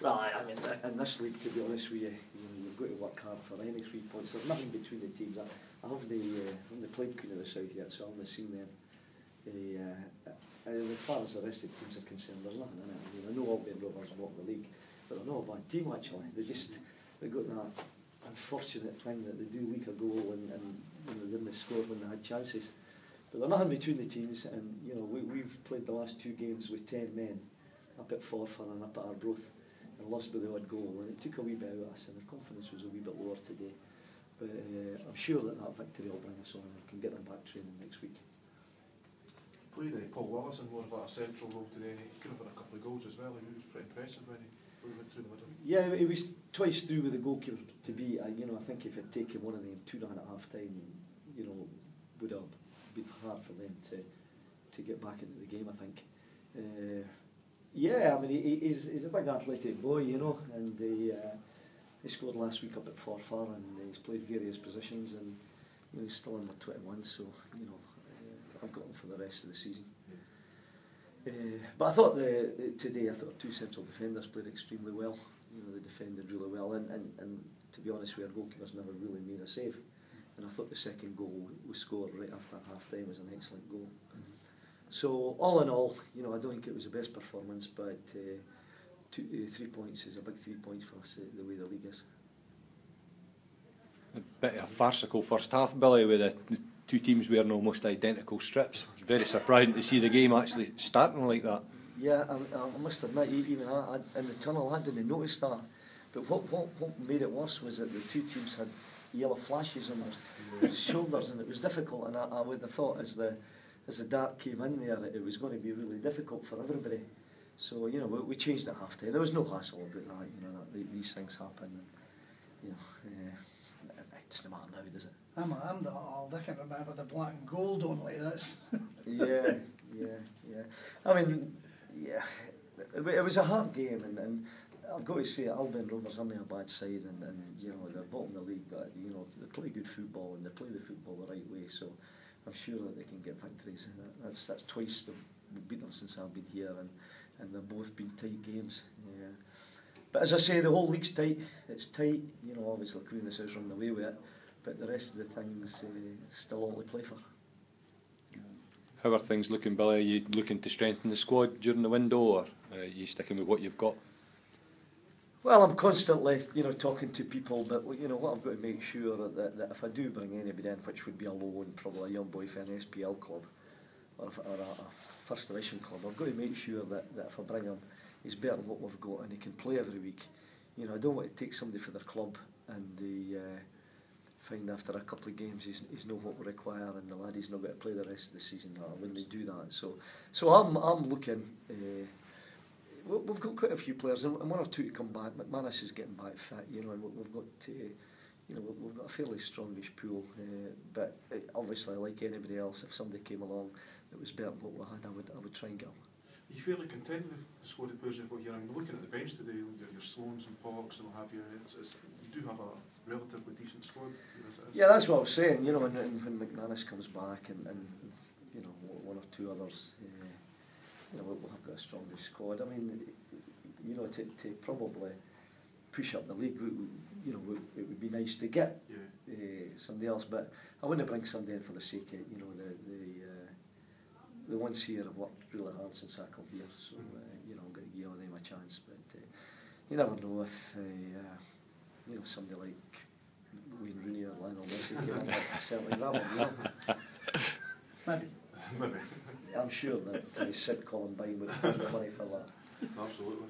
Well, I mean, in this league, to be honest with you, you've got to work hard for any 3 points. There's nothing between the teams. I haven't played Queen of the South yet, so I haven't seen them. As far as the rest of the teams are concerned, there's nothing in it. I mean, I know Albion Rovers won the league, but they're not a bad team actually. They've got that unfortunate thing that they do leak a goal and they didn't score when they had chances. But there's nothing between the teams, and we've played the last 2 games with 10 men up at Forfar and up at Arbroath, and lost by the odd goal, and it took a wee bit out of us, and their confidence was a wee bit lower today. But I'm sure that victory will bring us on and we can get them back training next week. Played Paul Willis in more of a central role today, and he could have had a couple of goals as well. He was pretty impressive when he went through the middle. Yeah, he was twice through with the goalkeeper to be. I think if he'd taken one of them 2 at half time, would have been hard for them to get back into the game, I think. Yeah, I mean, he's a big athletic boy, and he scored last week up at Forfar, and he's played various positions, and he's still under 21, so I've got him for the rest of the season. But I thought today, I thought 2 central defenders played extremely well. They defended really well, and to be honest, our goalkeepers never really made a save. And I thought the second goal we scored right after half time was an excellent goal. So all in all, I don't think it was the best performance, but 3 points is a big 3 points for us the way the league is. A bit of a farcical first half, Billy, with the 2 teams wearing almost identical strips. It's very surprising to see the game actually starting like that. Yeah, I must admit, even I, in the tunnel, I didn't notice that. But what made it worse was that the 2 teams had yellow flashes on their shoulders, and it was difficult. And I would have thought as the dart came in there, it was going to be really difficult for everybody. So we changed at half time. There was no hassle about that. These things happen. And, it doesn't matter now, does it? I'm the old. I can remember the black and gold only. That's. yeah. I mean, yeah, it was a hard game, and I've got to say, Albion Rovers aren't a bad side, and they're bottom of the league, but they play good football and they play the football the right way. So I'm sure that they can get victories. That's twice they've beaten them since I've been here, and they've both been tight games. Yeah. But as I say, the whole league's tight. It's tight. Obviously Queen of the South's run away with it, but the rest of the things still all to play for. How are things looking, Billy? Are you looking to strengthen the squad during the window, or are you sticking with what you've got? Well, I'm constantly, talking to people, but what I've got to make sure that if I do bring anybody in, which would be a loan, probably a young boy for an SPL club or a first division club, I've got to make sure that if I bring him, he's better than what we've got and he can play every week. I don't want to take somebody for their club and they find after a couple of games he's not what we require, and the laddie's not going to play the rest of the season when they do that. So I'm looking. We've got quite a few players, and 1 or 2 to come back. McManus is getting back fit, and we've got we've got a fairly strongish pool. But obviously, like anybody else, if somebody came along that was better than what we had, I would try and get them. Are you fairly content with the squad of players you've got here? I mean, looking at the bench today, your Sloans and Pollocks and what have you, you do have a relatively decent squad. Yeah, that's what I was saying. When McManus comes back and 1 or 2 others. We'll have got a strongest squad. I mean, to probably push up the league, it would be nice to get somebody else, but I wouldn't bring somebody in for the sake of the ones here have worked really hard since I come here, so I'm going to give them a chance. But you never know if somebody like Wayne Rooney or Lionel Messi came in, certainly grab them. Maybe. I'm sure that Sid Columbine would pay the money for that. Absolutely.